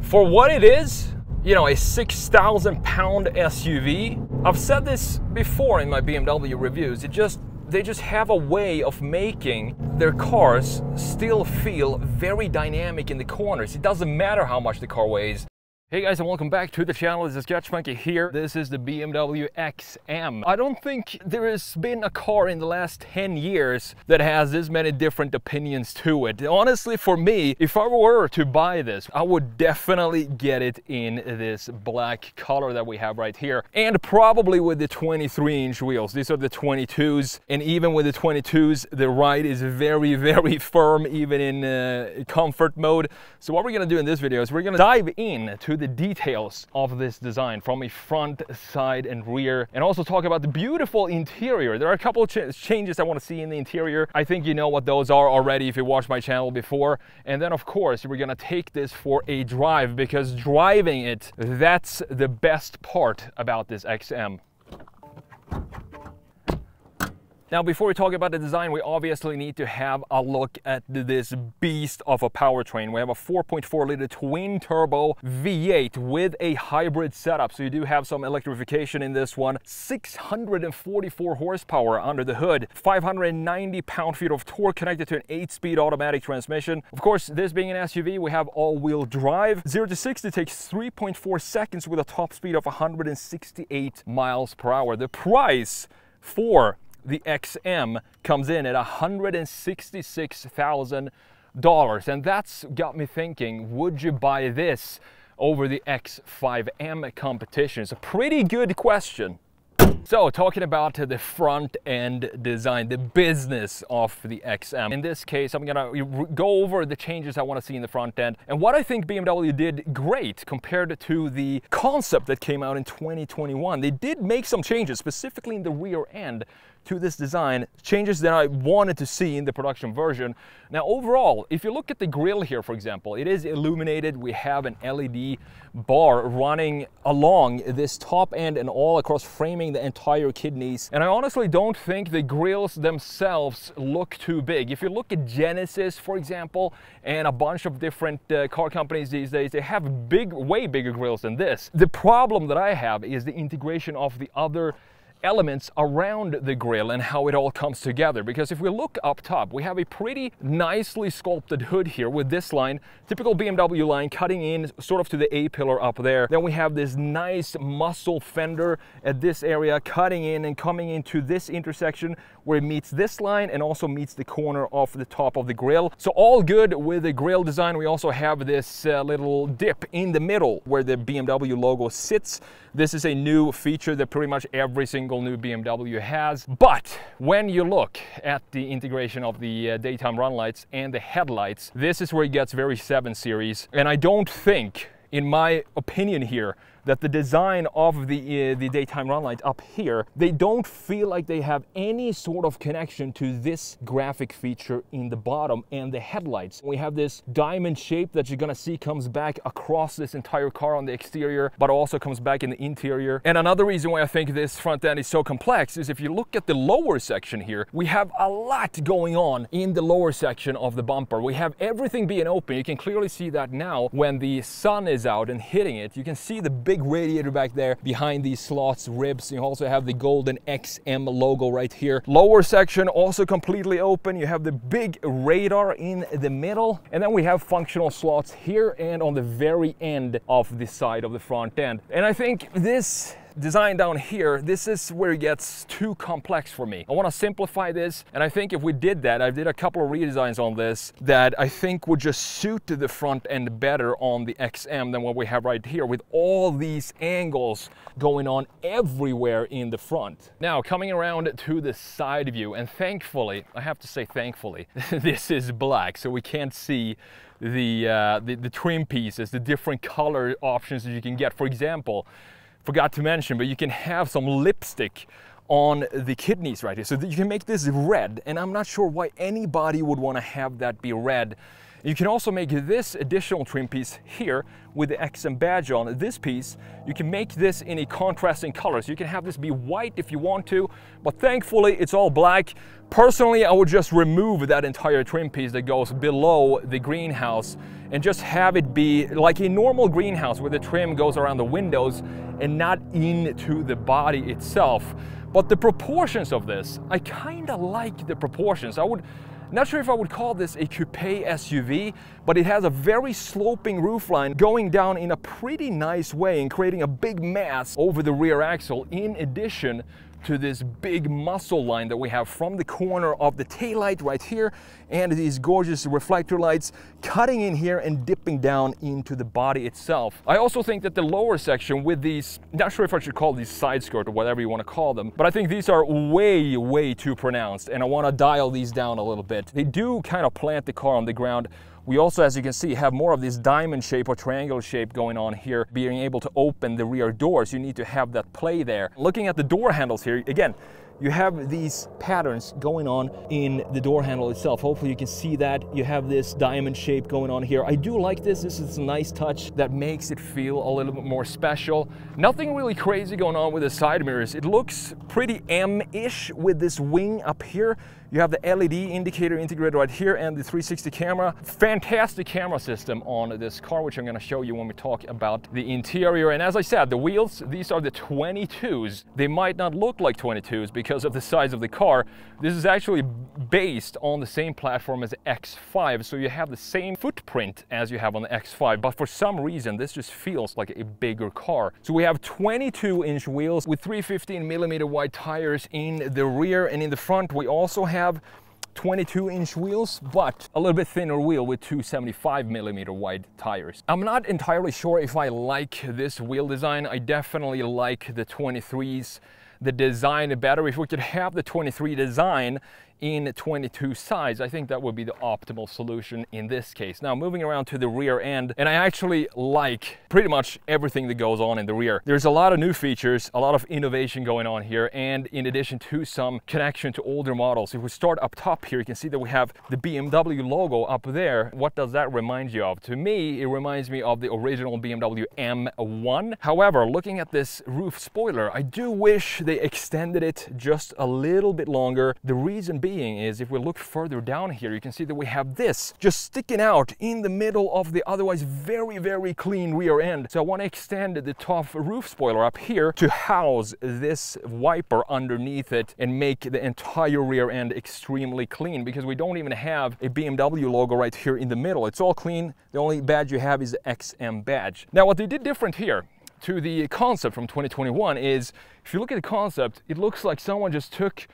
For what it is, you know, a 6,000 pound SUV. I've said this before in my BMW reviews. They just have a way of making their cars still feel very dynamic in the corners. It doesn't matter how much the car weighs. Hey guys, and welcome back to the channel. It's TheSketchMonkey here. This is the BMW XM. I don't think there has been a car in the last 10 years that has this many different opinions to it. Honestly, for me, if I were to buy this, I would definitely get it in this black color that we have right here. And probably with the 23-inch wheels. These are the 22s. And even with the 22s, the ride is very, very firm, even in comfort mode. So what we're gonna do in this video is we're gonna dive in to the details of this design from a front, side and rear, and also talk about the beautiful interior. There are a couple of changes I want to see in the interior. I think you know what those are already if you watched my channel before. And then of course we're gonna take this for a drive, because driving it, that's the best part about this XM. Now, before we talk about the design, we obviously need to have a look at this beast of a powertrain. We have a 4.4 liter twin turbo V8 with a hybrid setup. So you do have some electrification in this one. 644 horsepower under the hood, 590 pound-feet of torque connected to an 8-speed automatic transmission. Of course, this being an SUV, we have all-wheel drive. 0 to 60 takes 3.4 seconds with a top speed of 168 miles per hour. The price for the XM comes in at $166,000, and that's got me thinking, would you buy this over the X5M competition? It's a pretty good question. So, talking about the front end design, the business of the XM. In this case, I'm gonna go over the changes I want to see in the front end and what I think BMW did great compared to the concept that came out in 2021. They did make some changes, specifically in the rear end, to this design, changes that I wanted to see in the production version. Now overall, if you look at the grille here, for example, it is illuminated. We have an LED bar running along this top end and all across, framing the entire kidneys. And I honestly don't think the grills themselves look too big. If you look at Genesis, for example, and a bunch of different car companies these days, they have way bigger grills than this. The problem that I have is the integration of the other elements around the grille and how it all comes together. Because if we look up top, we have a pretty nicely sculpted hood here with this line, typical BMW line, cutting in sort of to the A-pillar up there. Then we have this nice muscle fender at this area, cutting in and coming into this intersection where it meets this line and also meets the corner of the top of the grille. So all good with the grille design. We also have this little dip in the middle where the BMW logo sits. This is a new feature that pretty much every single new BMW has. But when you look at the integration of the daytime run lights and the headlights, this is where it gets very 7 Series. And I don't think, in my opinion here, that the design of the daytime run lights up here, they don't feel like they have any sort of connection to this graphic feature in the bottom and the headlights. We have this diamond shape that you're gonna see comes back across this entire car on the exterior, but also comes back in the interior. And another reason why I think this front end is so complex is if you look at the lower section here, we have a lot going on in the lower section of the bumper. We have everything being open. You can clearly see that now when the sun is out and hitting it. You can see the big radiator back there behind these slots, ribs. You also have the golden XM logo right here. Lower section also completely open. You have the big radar in the middle, and then we have functional slots here and on the very end of the side of the front end. And I think this design down here, this is where it gets too complex for me. I want to simplify this, and I think if we did that, I did a couple of redesigns on this that I think would just suit the front end better on the XM than what we have right here, with all these angles going on everywhere in the front. Now, coming around to the side view, and thankfully, I have to say thankfully, this is black, so we can't see the trim pieces, the different color options that you can get. For example, forgot to mention, but you can have some lipstick on the kidneys right here, so that you can make this red. And I'm not sure why anybody would want to have that be red. You can also make this additional trim piece here with the XM badge on this piece. You can make this in a contrasting color, so you can have this be white if you want to, but thankfully it's all black. Personally, I would just remove that entire trim piece that goes below the greenhouse and just have it be like a normal greenhouse where the trim goes around the windows and not into the body itself. But the proportions of this, I kind of like the proportions. Not sure if I would call this a coupe SUV, but it has a very sloping roofline going down in a pretty nice way and creating a big mass over the rear axle, in addition to this big muscle line that we have from the corner of the taillight right here, and these gorgeous reflector lights cutting in here and dipping down into the body itself. I also think that the lower section with these, not sure if I should call these side skirt or whatever you want to call them, but I think these are way too pronounced, and I want to dial these down a little bit. They do kind of plant the car on the ground. We also, as you can see, have more of this diamond shape or triangle shape going on here, being able to open the rear doors. You need to have that play there. Looking at the door handles here, again, you have these patterns going on in the door handle itself. Hopefully you can see that. You have this diamond shape going on here. I do like this. This is a nice touch that makes it feel a little bit more special. Nothing really crazy going on with the side mirrors. It looks pretty M-ish with this wing up here. You have the LED indicator integrated right here and the 360 camera. Fantastic camera system on this car, which I'm going to show you when we talk about the interior. And as I said, the wheels, these are the 22s. They might not look like 22s because of the size of the car. This is actually based on the same platform as the X5, so you have the same footprint as you have on the X5, but for some reason this just feels like a bigger car. So we have 22-inch wheels with 315mm wide tires in the rear, and in the front we also have 22-inch wheels, but a little bit thinner wheel with 275mm wide tires. I'm not entirely sure if I like this wheel design. I definitely like the 23s, the design better. If we could have the 23 design in 22 size, I think that would be the optimal solution in this case. Now moving around to the rear end, and I actually like pretty much everything that goes on in the rear. There's a lot of new features, a lot of innovation going on here, and in addition to some connection to older models. If we start up top here, you can see that we have the BMW logo up there. What does that remind you of? To me, it reminds me of the original BMW M1. However, looking at this roof spoiler, I do wish they extended it just a little bit longer. The reason being is, if we look further down here, you can see that we have this just sticking out in the middle of the otherwise very clean rear end. So I want to extend the top roof spoiler up here to house this wiper underneath it and make the entire rear end extremely clean, because we don't even have a BMW logo right here in the middle. It's all clean. The only badge you have is the XM badge. Now what they did different here to the concept from 2021 is, if you look at the concept, it looks like someone just took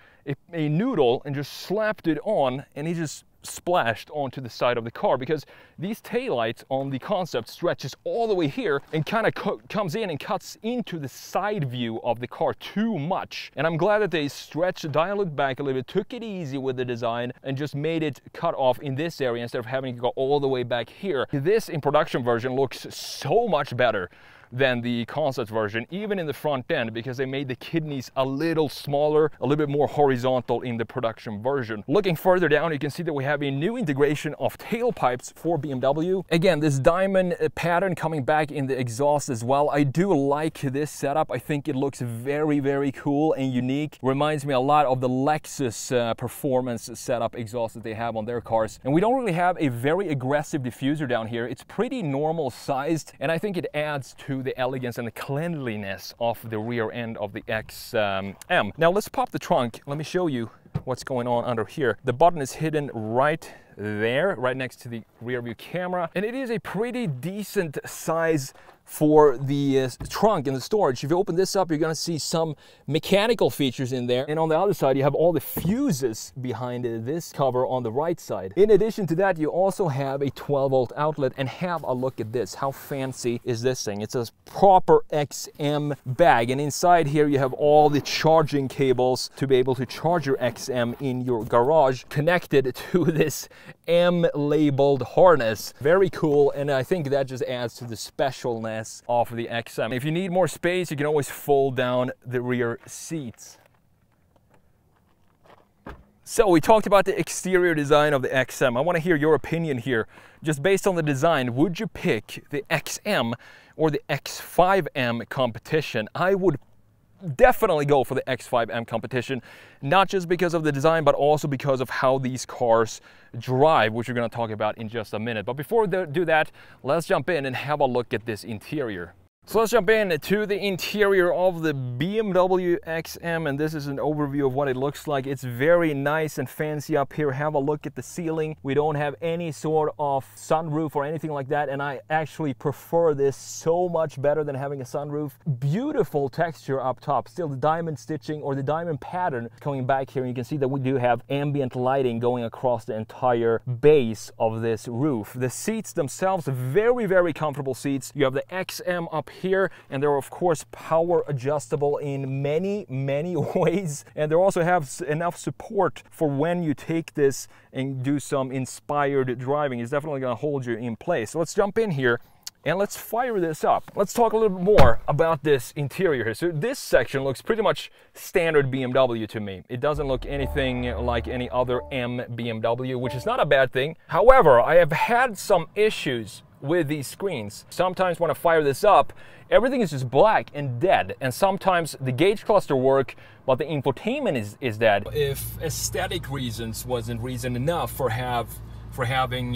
a noodle and just slapped it on, and he just splashed onto the side of the car, because these taillights on the concept stretches all the way here and kind of comes in and cuts into the side view of the car too much. And I'm glad that they stretched, dialed it back a little bit, took it easy with the design, and just made it cut off in this area instead of having to go all the way back here. This in production version looks so much better than the concept version, even in the front end, because they made the kidneys a little smaller, a little bit more horizontal in the production version. Looking further down, you can see that we have a new integration of tailpipes for BMW. Again, this diamond pattern coming back in the exhaust as well. I do like this setup. I think it looks very cool and unique. Reminds me a lot of the Lexus performance setup exhaust that they have on their cars. And we don't really have a very aggressive diffuser down here. It's pretty normal sized, and I think it adds to the elegance and the cleanliness of the rear end of the XM. Now let's pop the trunk. Let me show you what's going on under here. The button is hidden right there, right next to the rear view camera, and it is a pretty decent size for the trunk and the storage. If you open this up, you're going to see some mechanical features in there, and on the other side you have all the fuses behind this cover on the right side. In addition to that, you also have a 12-volt outlet, and have a look at this. How fancy is this thing? It's a proper XM bag, and inside here you have all the charging cables to be able to charge your XM in your garage, connected to this M-labeled harness. Very cool, and I think that just adds to the specialness of the XM. If you need more space, you can always fold down the rear seats. So we talked about the exterior design of the XM. I want to hear your opinion here. Just based on the design, would you pick the XM or the X5M competition? I would definitely go for the X5M competition, not just because of the design, but also because of how these cars drive, which we're going to talk about in just a minute. But before we do that, let's jump in and have a look at this interior. So let's jump in to the interior of the BMW XM, and this is an overview of what it looks like. It's very nice and fancy up here. Have a look at the ceiling. We don't have any sort of sunroof or anything like that, and I actually prefer this so much better than having a sunroof. Beautiful texture up top. Still the diamond stitching or the diamond pattern coming back here. And you can see that we do have ambient lighting going across the entire base of this roof. The seats themselves, very, very comfortable seats. You have the XM up here, and they're of course power adjustable in many ways, and they also have enough support for when you take this and do some inspired driving. It's definitely going to hold you in place. So let's jump in here and let's fire this up. Let's talk a little bit more about this interior here. So this section looks pretty much standard BMW to me. It doesn't look anything like any other M BMW, which is not a bad thing. However, I have had some issues with these screens. Sometimes when I fire this up, everything is just black and dead, and sometimes the gauge cluster work, but the infotainment is dead. If aesthetic reasons wasn't reason enough for having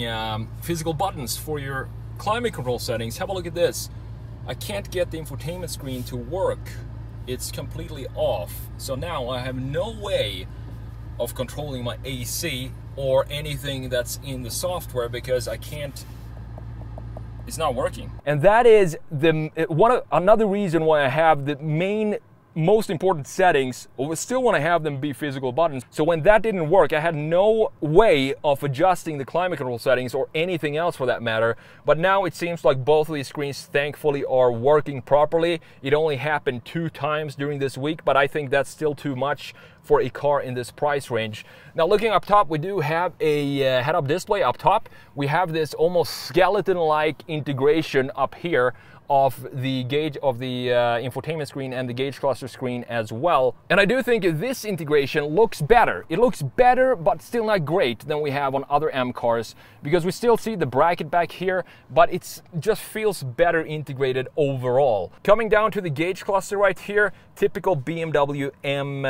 physical buttons for your climate control settings, have a look at this. I can't get the infotainment screen to work. It's completely off. So now I have no way of controlling my AC or anything that's in the software because I can't. It's not working. And that is another reason why I have the most important settings, or still want to have them be physical buttons. So when that didn't work, I had no way of adjusting the climate control settings or anything else for that matter. But now it seems like both of these screens thankfully are working properly. It only happened 2 times during this week, but I think that's still too much for a car in this price range. Now looking up top, we do have a head-up display up top. We have this almost skeleton-like integration up here of the infotainment screen and the gauge cluster screen as well. And I do think this integration looks better. It looks better, but still not great than we have on other M cars, because we still see the bracket back here, but it just feels better integrated overall. Coming down to the gauge cluster right here, typical BMW M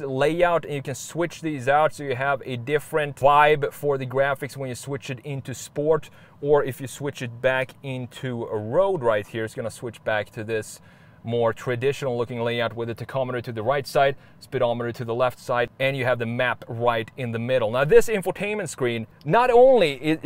layout, and you can switch these out so you have a different vibe for the graphics when you switch it into sport, or if you switch it back into a road right here, it's going to switch back to this more traditional looking layout with the tachometer to the right side, speedometer to the left side, and you have the map right in the middle. Now this infotainment screen, not only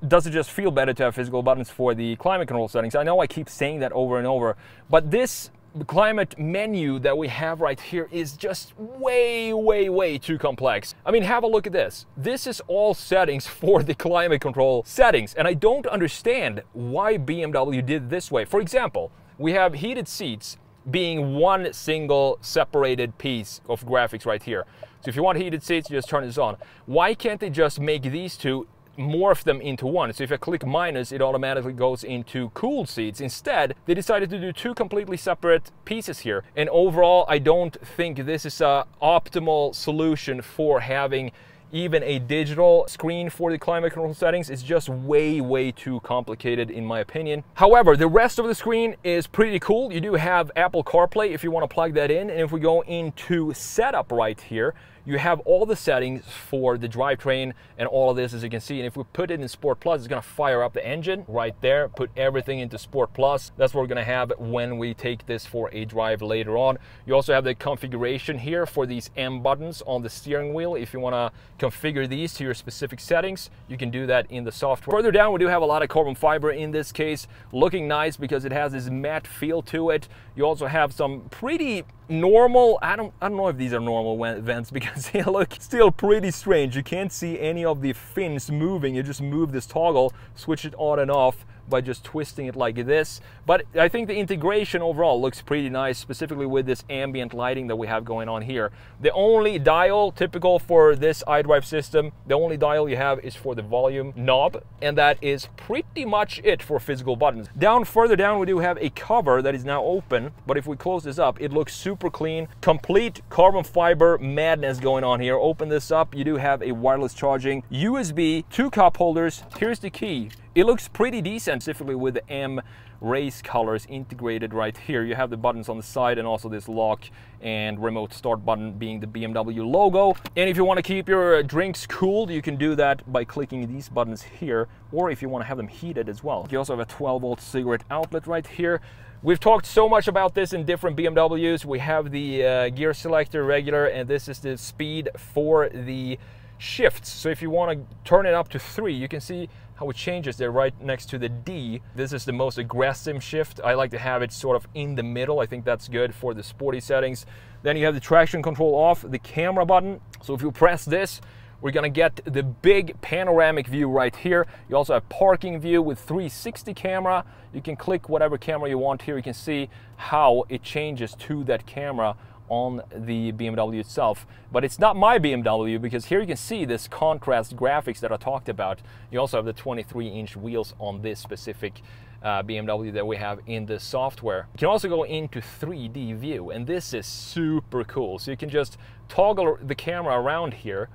does it just feel better to have physical buttons for the climate control settings, I know I keep saying that over and over, but this climate menu that we have right here is just way too complex. I mean, have a look at this. This is all settings for the climate control settings, and I don't understand why BMW did it this way. For example, we have heated seats being one single separated piece of graphics right here. So if you want heated seats, you just turn this on. Why can't they just make these two, morph them into one? So if I click minus, it automatically goes into cooled seats. Instead, they decided to do 2 completely separate pieces here. And overall, I don't think this is an optimal solution for having even a digital screen for the climate control settings. Is just way too complicated in my opinion. However, the rest of the screen is pretty cool. You do have Apple CarPlay if you want to plug that in, and if we go into setup right here, you have all the settings for the drivetrain and all of this, as you can see. And if we put it in Sport Plus, it's going to fire up the engine right there. Put everything into Sport Plus. That's what we're going to have when we take this for a drive later on. You also have the configuration here for these M buttons on the steering wheel. If you want to configure these to your specific settings, you can do that in the software. Further down, we do have a lot of carbon fiber in this case, looking nice because it has this matte feel to it. You also have some pretty normal, I don't know if these are normal vents because they look still pretty strange. You can't see any of the fins moving. You just move this toggle, switch it on and off, by just twisting it like this. But I think the integration overall looks pretty nice, specifically with this ambient lighting that we have going on here. The only dial, typical for this iDrive system, the only dial you have is for the volume knob, and that is pretty much it for physical buttons. Further down we do have a cover that is now open, but if we close this up, it looks super clean. Complete carbon fiber madness going on here. Open this up, you do have a wireless charging, USB, 2 cup holders. Here's the key. It looks pretty decent, specifically with the M race colors integrated right here. You have the buttons on the side and also this lock and remote start button being the BMW logo. And if you want to keep your drinks cooled, you can do that by clicking these buttons here, or if you want to have them heated as well. You also have a 12-volt cigarette outlet right here. We've talked so much about this in different BMWs. We have the gear selector regular, and this is the speed for the shifts. So if you want to turn it up to 3, you can see how it changes there right next to the D. This is the most aggressive shift. I like to have it sort of in the middle. I think that's good for the sporty settings. Then you have the traction control off, the camera button. So if you press this, we're gonna get the big panoramic view right here. You also have parking view with 360 camera. You can click whatever camera you want here. You can see how it changes to that camera on the BMW itself. But it's not my BMW, because here you can see this contrast graphics that I talked about. You also have the 23-inch wheels on this specific BMW that we have in the software. You can also go into 3D view, and this is super cool. So you can just toggle the camera around here,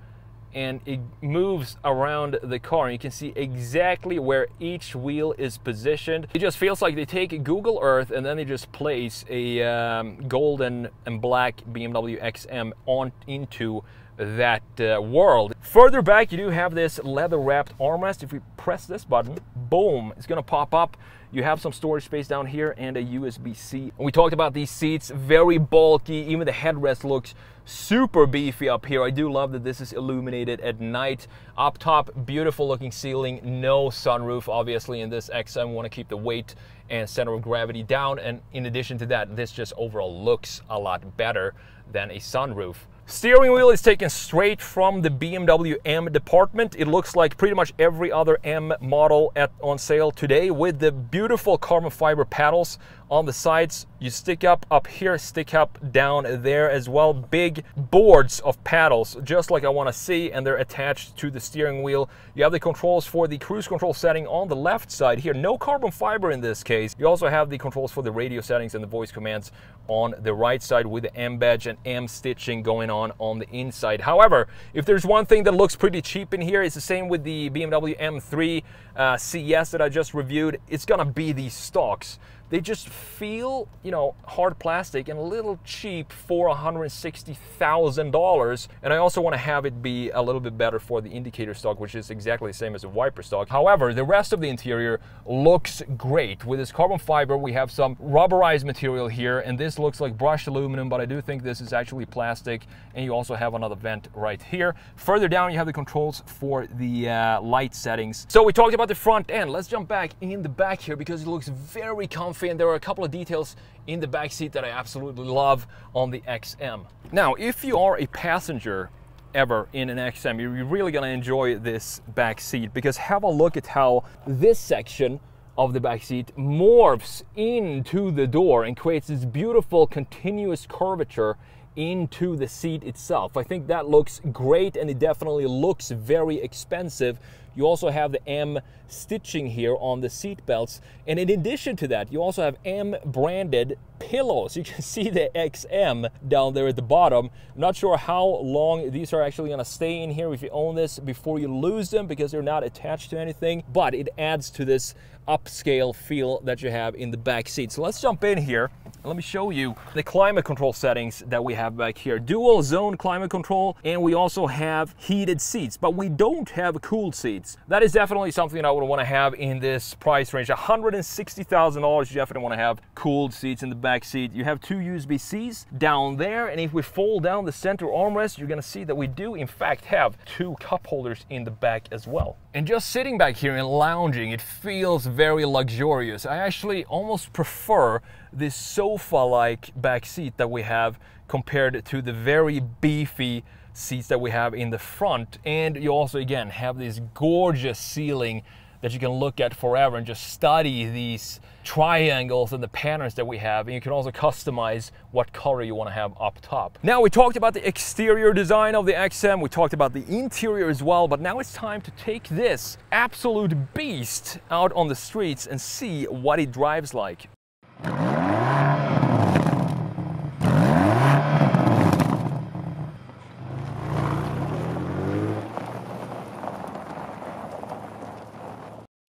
and it moves around the car, and you can see exactly where each wheel is positioned. It just feels like they take Google Earth and then they just place a golden and black BMW XM into that world. Further back, you do have this leather-wrapped armrest. If we press this button, boom, it's gonna pop up. You have some storage space down here and a USB-C. We talked about these seats, very bulky. Even the headrest looks super beefy up here. I do love that this is illuminated at night. Up top, beautiful looking ceiling, no sunroof obviously in this XM. We want to keep the weight and center of gravity down, and in addition to that, this just overall looks a lot better than a sunroof. Steering wheel is taken straight from the BMW M department. It looks like pretty much every other M model on sale today, with the beautiful carbon fiber paddles on the sides. You stick up here, stick up down there as well. Big boards of paddles, just like I want to see, and they're attached to the steering wheel. You have the controls for the cruise control setting on the left side here. No carbon fiber in this case. You also have the controls for the radio settings and the voice commands on the right side, with the M badge and M stitching going on the inside. However, if there's one thing that looks pretty cheap in here, it's the same with the BMW M3 CS that I just reviewed. It's gonna be these stalks. They just feel, you know, hard plastic and a little cheap for $160,000. And I also want to have it be a little bit better for the indicator stock, which is exactly the same as a wiper stock. However, the rest of the interior looks great. With this carbon fiber, we have some rubberized material here, and this looks like brushed aluminum, but I do think this is actually plastic. And you also have another vent right here. Further down, you have the controls for the light settings. So we talked about the front end. Let's jump back in the back here, because it looks very comfy, and there are a couple of details in the back seat that I absolutely love on the XM. Now, if you are a passenger ever in an XM, you're really gonna enjoy this back seat, because have a look at how this section of the back seat morphs into the door and creates this beautiful continuous curvature into the seat itself. I think that looks great, and it definitely looks very expensive. You also have the M stitching here on the seat belts, and in addition to that, you also have M branded pillows. You can see the XM down there at the bottom. I'm not sure how long these are actually going to stay in here if you own this before you lose them, because they're not attached to anything, but it adds to this upscale feel that you have in the back seat. So let's jump in here and let me show you the climate control settings that we have back here. Dual zone climate control, and we also have heated seats, but we don't have cooled seats. That is definitely something I would want to have in this price range. $160,000, you definitely want to have cooled seats in the back seat. You have 2 USB-Cs down there, and if we fold down the center armrest, you're going to see that we do in fact have 2 cup holders in the back as well. And just sitting back here and lounging, it feels very luxurious. I actually almost prefer this sofa-like back seat that we have compared to the very beefy seats that we have in the front. And you also again have this gorgeous ceiling that you can look at forever and just study these triangles and the patterns that we have, and you can also customize what color you want to have up top. Now, we talked about the exterior design of the XM, we talked about the interior as well, but now it's time to take this absolute beast out on the streets and see what it drives like.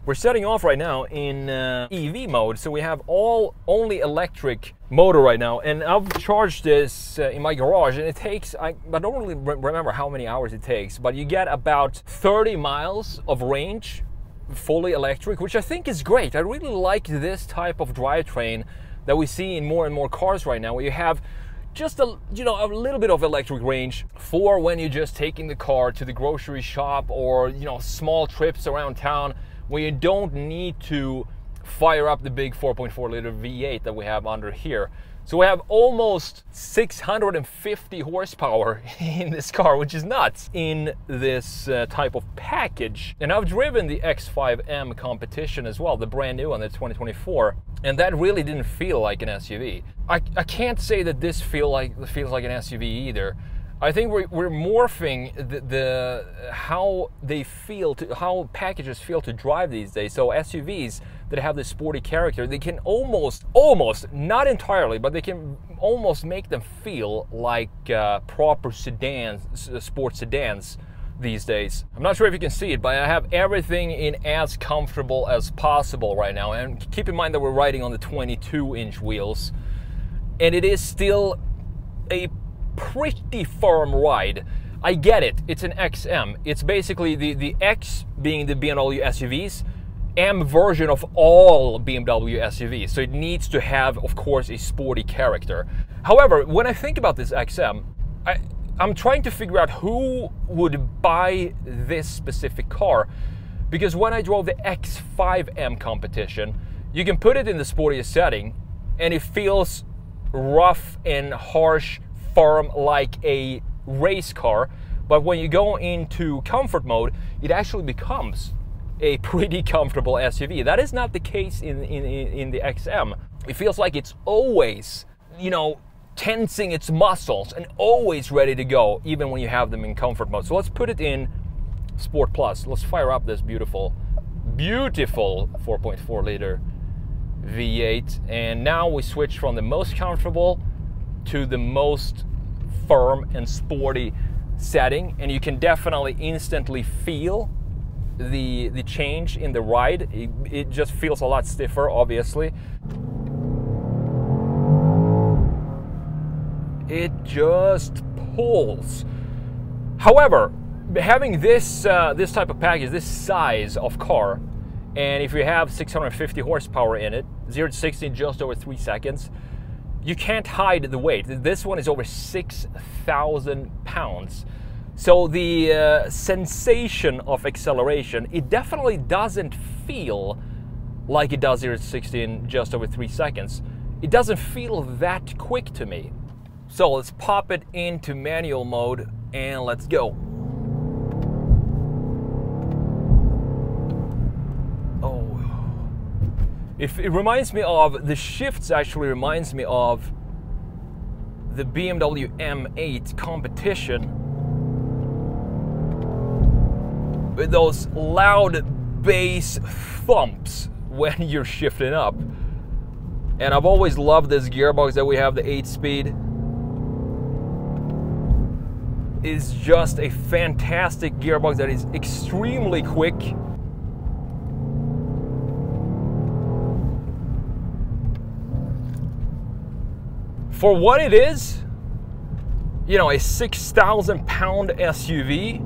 We're setting off right now in EV mode, so we have only electric motor right now, and I've charged this in my garage, and it takes, I don't really remember how many hours it takes, but you get about 30 miles of range fully electric, which I think is great. I really like this type of drivetrain that we see in more and more cars right now, where you have just a little bit of electric range for when you're just taking the car to the grocery shop, or small trips around town, where you don't need to fire up the big 4.4 liter V8 that we have under here. So we have almost 650 horsepower in this car, which is nuts, in this type of package. And I've driven the X5M competition as well, the brand new one, the 2024, and that really didn't feel like an SUV. I can't say that this feels like an SUV either. I think we're morphing how packages feel to drive these days. So SUVs that have this sporty character, they can almost, not entirely, but they can almost make them feel like proper sedans, sports sedans these days. I'm not sure if you can see it, but I have everything in as comfortable as possible right now. And keep in mind that we're riding on the 22-inch wheels, and it is still a pretty firm ride. I get it, it's an XM. It's basically the X being the BMW SUVs, M version of all BMW SUVs. So it needs to have, of course, a sporty character. However, when I think about this XM, I'm trying to figure out who would buy this specific car. Because when I drove the X5M competition, you can put it in the sportiest setting and it feels rough and harsh, firm, like a race car, but when you go into comfort mode, it actually becomes a pretty comfortable SUV. That is not the case in the XM. It feels like it's always, tensing its muscles and always ready to go, even when you have them in comfort mode. So let's put it in Sport Plus. Let's fire up this beautiful 4.4 liter V8, and now we switch from the most comfortable to the most firm and sporty setting, and you can definitely instantly feel the change in the ride. It just feels a lot stiffer, obviously. It just pulls. However, having this type of package, this size of car, and if you have 650 horsepower in it, 0 to 60 in just over 3 seconds, you can't hide the weight. This one is over 6,000 pounds. So the sensation of acceleration, it definitely doesn't feel like it does 0 to 60 in just over 3 seconds. It doesn't feel that quick to me. So let's pop it into manual mode and let's go. It reminds me of, the shifts actually reminds me of the BMW M8 competition, with those loud bass thumps when you're shifting up. And I've always loved this gearbox that we have, the 8-speed. It's just a fantastic gearbox that is extremely quick. For what it is, a 6,000 pound SUV.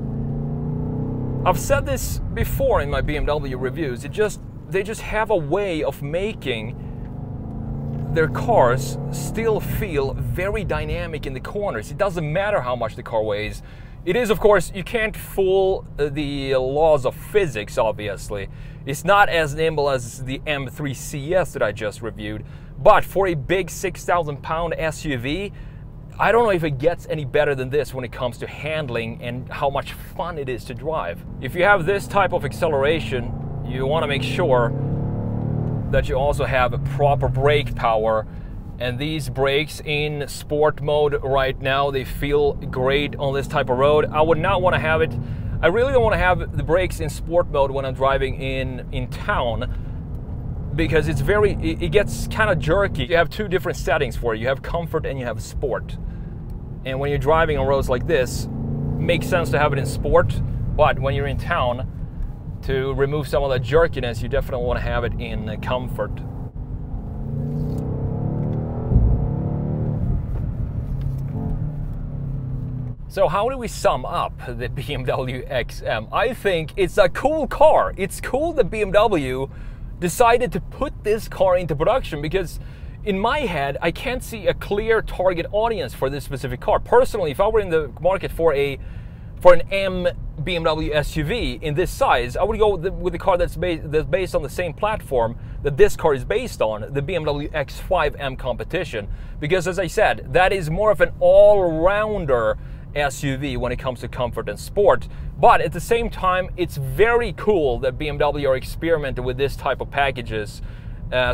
I've said this before in my BMW reviews. They just have a way of making their cars still feel very dynamic in the corners. It doesn't matter how much the car weighs. It is, of course, you can't fool the laws of physics, obviously. It's not as nimble as the M3 CS that I just reviewed. But for a big 6,000 pound SUV, I don't know if it gets any better than this when it comes to handling and how much fun it is to drive. If you have this type of acceleration, you want to make sure that you also have a proper brake power. And these brakes in sport mode right now, they feel great on this type of road. I would not want to have it. I really don't want to have the brakes in sport mode when I'm driving in town, because it gets kind of jerky. You have two different settings for it. You have comfort and you have sport. And when you're driving on roads like this, it makes sense to have it in sport, but when you're in town, to remove some of the jerkiness, you definitely want to have it in comfort. So how do we sum up the BMW XM? I think it's a cool car. It's cool that BMW decided to put this car into production, because in my head, I can't see a clear target audience for this specific car. Personally, if I were in the market for an M BMW SUV in this size, I would go with the car that's based on the same platform that this car is based on, the BMW X5 M competition. Because as I said, that is more of an all-rounder SUV when it comes to comfort and sport. But at the same time, it's very cool that BMW are experimenting with this type of packages,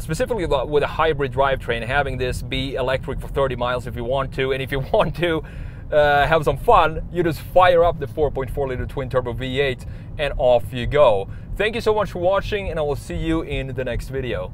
specifically with a hybrid drivetrain, having this be electric for 30 miles if you want to. And if you want to have some fun, you just fire up the 4.4 liter twin turbo V8 and off you go. Thank you so much for watching, and I will see you in the next video.